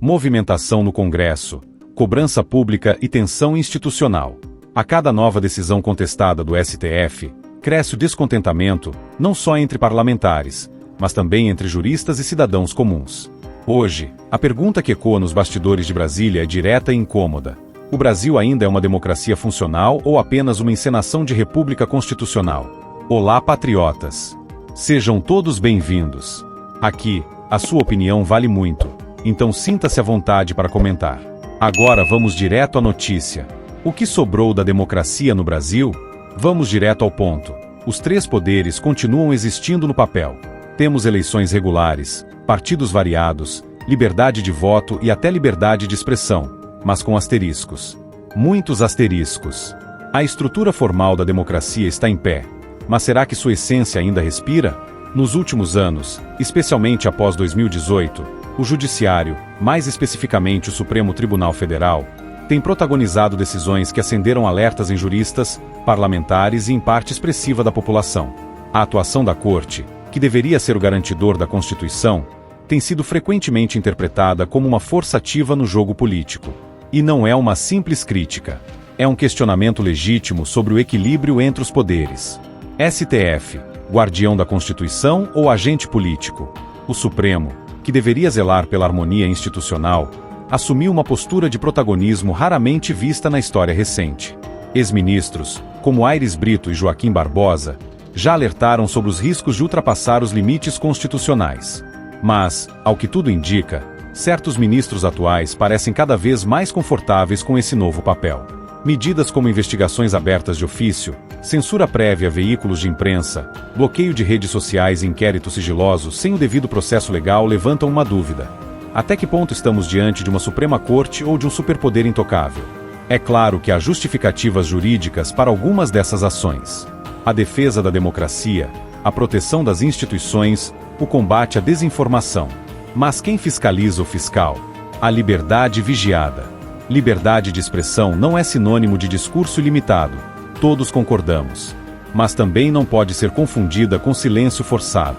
movimentação no Congresso, cobrança pública e tensão institucional. A cada nova decisão contestada do STF, cresce o descontentamento, não só entre parlamentares, mas também entre juristas e cidadãos comuns. Hoje, a pergunta que ecoa nos bastidores de Brasília é direta e incômoda. O Brasil ainda é uma democracia funcional ou apenas uma encenação de república constitucional? Olá, patriotas! Sejam todos bem-vindos. Aqui, a sua opinião vale muito, então sinta-se à vontade para comentar. Agora vamos direto à notícia. O que sobrou da democracia no Brasil? Vamos direto ao ponto. Os três poderes continuam existindo no papel. Temos eleições regulares, partidos variados, liberdade de voto e até liberdade de expressão, mas com asteriscos. Muitos asteriscos. A estrutura formal da democracia está em pé, mas será que sua essência ainda respira? Nos últimos anos, especialmente após 2018, o Judiciário, mais especificamente o Supremo Tribunal Federal, tem protagonizado decisões que acenderam alertas em juristas, parlamentares e em parte expressiva da população. A atuação da Corte, que deveria ser o garantidor da Constituição, tem sido frequentemente interpretada como uma força ativa no jogo político. E não é uma simples crítica. É um questionamento legítimo sobre o equilíbrio entre os poderes. STF, guardião da Constituição ou agente político? O Supremo, que deveria zelar pela harmonia institucional, assumiu uma postura de protagonismo raramente vista na história recente. Ex-ministros, como Aires Brito e Joaquim Barbosa, já alertaram sobre os riscos de ultrapassar os limites constitucionais. Mas, ao que tudo indica, certos ministros atuais parecem cada vez mais confortáveis com esse novo papel. Medidas como investigações abertas de ofício, censura prévia a veículos de imprensa, bloqueio de redes sociais e inquéritos sigilosos sem o devido processo legal levantam uma dúvida. Até que ponto estamos diante de uma Suprema Corte ou de um superpoder intocável? É claro que há justificativas jurídicas para algumas dessas ações. A defesa da democracia, a proteção das instituições, o combate à desinformação. Mas quem fiscaliza o fiscal? A liberdade vigiada. Liberdade de expressão não é sinônimo de discurso ilimitado, todos concordamos. Mas também não pode ser confundida com silêncio forçado.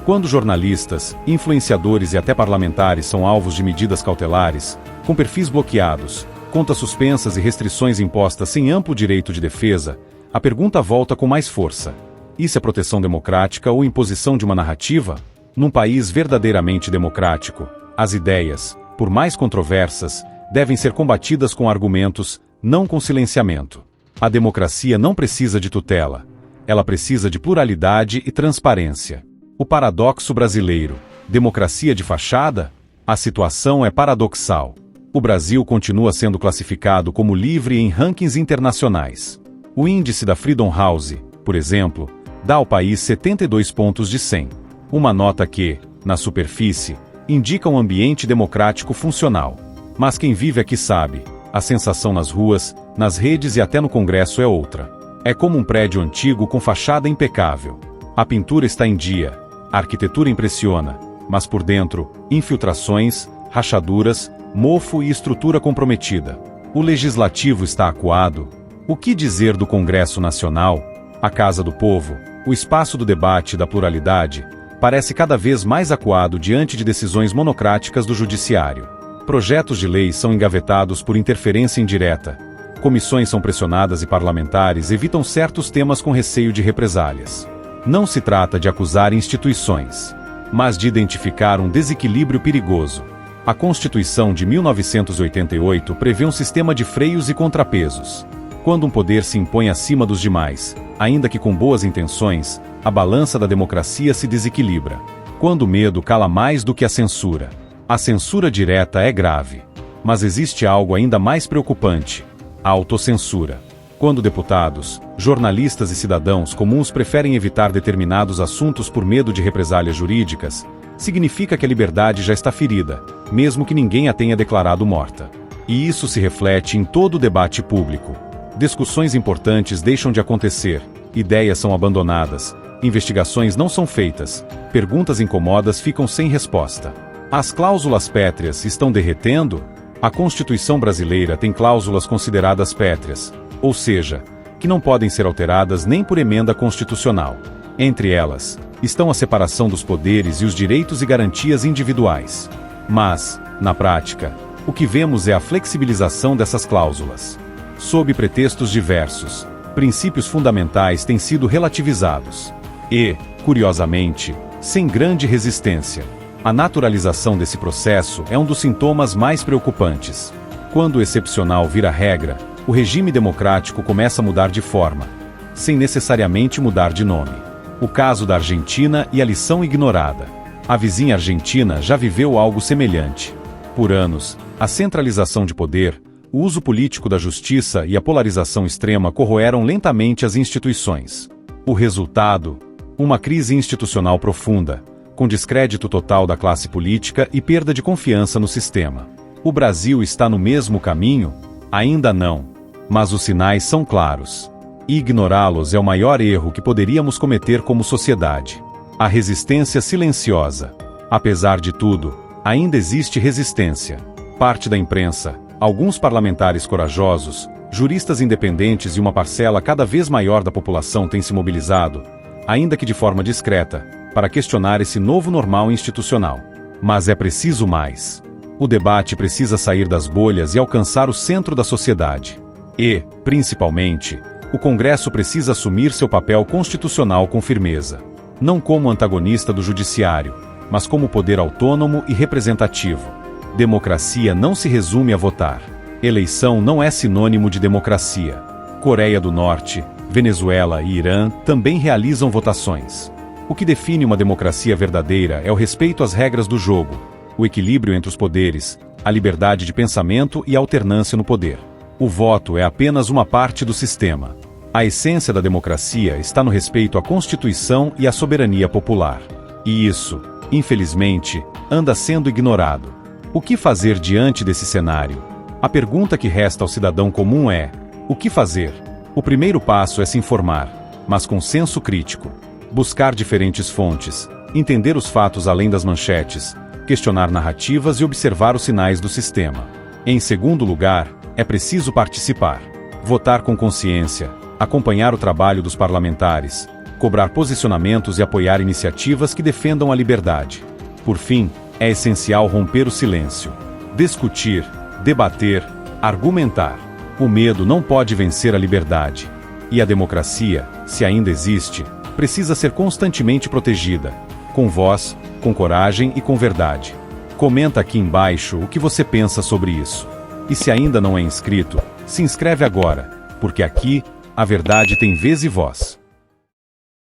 Quando jornalistas, influenciadores e até parlamentares são alvos de medidas cautelares, com perfis bloqueados, contas suspensas e restrições impostas sem amplo direito de defesa, a pergunta volta com mais força. Isso é proteção democrática ou imposição de uma narrativa? Num país verdadeiramente democrático, as ideias, por mais controversas, devem ser combatidas com argumentos, não com silenciamento. A democracia não precisa de tutela. Ela precisa de pluralidade e transparência. O paradoxo brasileiro. Democracia de fachada? A situação é paradoxal. O Brasil continua sendo classificado como livre em rankings internacionais. O índice da Freedom House, por exemplo, dá ao país 72 pontos de 100. Uma nota que, na superfície, indica um ambiente democrático funcional. Mas quem vive aqui sabe, a sensação nas ruas, nas redes e até no Congresso é outra. É como um prédio antigo com fachada impecável. A pintura está em dia, a arquitetura impressiona, mas por dentro, infiltrações, rachaduras, mofo e estrutura comprometida. O legislativo está acuado. O que dizer do Congresso Nacional? A Casa do Povo, o espaço do debate e da pluralidade, parece cada vez mais acuado diante de decisões monocráticas do Judiciário. Projetos de lei são engavetados por interferência indireta. Comissões são pressionadas e parlamentares evitam certos temas com receio de represálias. Não se trata de acusar instituições, mas de identificar um desequilíbrio perigoso. A Constituição de 1988 prevê um sistema de freios e contrapesos. Quando um poder se impõe acima dos demais, ainda que com boas intenções, a balança da democracia se desequilibra. Quando o medo cala mais do que a censura. A censura direta é grave. Mas existe algo ainda mais preocupante: a autocensura. Quando deputados, jornalistas e cidadãos comuns preferem evitar determinados assuntos por medo de represálias jurídicas, significa que a liberdade já está ferida, mesmo que ninguém a tenha declarado morta. E isso se reflete em todo o debate público. Discussões importantes deixam de acontecer, ideias são abandonadas, investigações não são feitas, perguntas incômodas ficam sem resposta. As cláusulas pétreas estão derretendo? A Constituição brasileira tem cláusulas consideradas pétreas, ou seja, que não podem ser alteradas nem por emenda constitucional. Entre elas, estão a separação dos poderes e os direitos e garantias individuais. Mas, Na prática, o que vemos é a flexibilização dessas cláusulas. Sob pretextos diversos, princípios fundamentais têm sido relativizados. E, curiosamente, sem grande resistência. A naturalização desse processo é um dos sintomas mais preocupantes. Quando o excepcional vira regra, o regime democrático começa a mudar de forma, sem necessariamente mudar de nome. O caso da Argentina e a lição ignorada. A vizinha Argentina já viveu algo semelhante. Por anos, a centralização de poder, o uso político da justiça e a polarização extrema corroeram lentamente as instituições. O resultado? Uma crise institucional profunda, com descrédito total da classe política e perda de confiança no sistema. O Brasil está no mesmo caminho? Ainda não. Mas os sinais são claros. E ignorá-los é o maior erro que poderíamos cometer como sociedade. A resistência silenciosa. Apesar de tudo, ainda existe resistência. Parte da imprensa, alguns parlamentares corajosos, juristas independentes e uma parcela cada vez maior da população têm se mobilizado, ainda que de forma discreta, para questionar esse novo normal institucional. Mas é preciso mais. O debate precisa sair das bolhas e alcançar o centro da sociedade. E, principalmente, o Congresso precisa assumir seu papel constitucional com firmeza. Não como antagonista do judiciário, mas como poder autônomo e representativo. Democracia não se resume a votar. Eleição não é sinônimo de democracia. Coreia do Norte, Venezuela e Irã também realizam votações. O que define uma democracia verdadeira é o respeito às regras do jogo, o equilíbrio entre os poderes, a liberdade de pensamento e a alternância no poder. O voto é apenas uma parte do sistema. A essência da democracia está no respeito à Constituição e à soberania popular. E isso, infelizmente, anda sendo ignorado. O que fazer diante desse cenário? A pergunta que resta ao cidadão comum é: o que fazer? O primeiro passo é se informar, mas com senso crítico. Buscar diferentes fontes, entender os fatos além das manchetes, questionar narrativas e observar os sinais do sistema. Em segundo lugar, é preciso participar. Votar com consciência, acompanhar o trabalho dos parlamentares, cobrar posicionamentos e apoiar iniciativas que defendam a liberdade. Por fim, é essencial romper o silêncio. Discutir, debater, argumentar. O medo não pode vencer a liberdade. E a democracia, se ainda existe, precisa ser constantemente protegida, com voz, com coragem e com verdade. Comenta aqui embaixo o que você pensa sobre isso. E se ainda não é inscrito, se inscreve agora, porque aqui, a verdade tem vez e voz.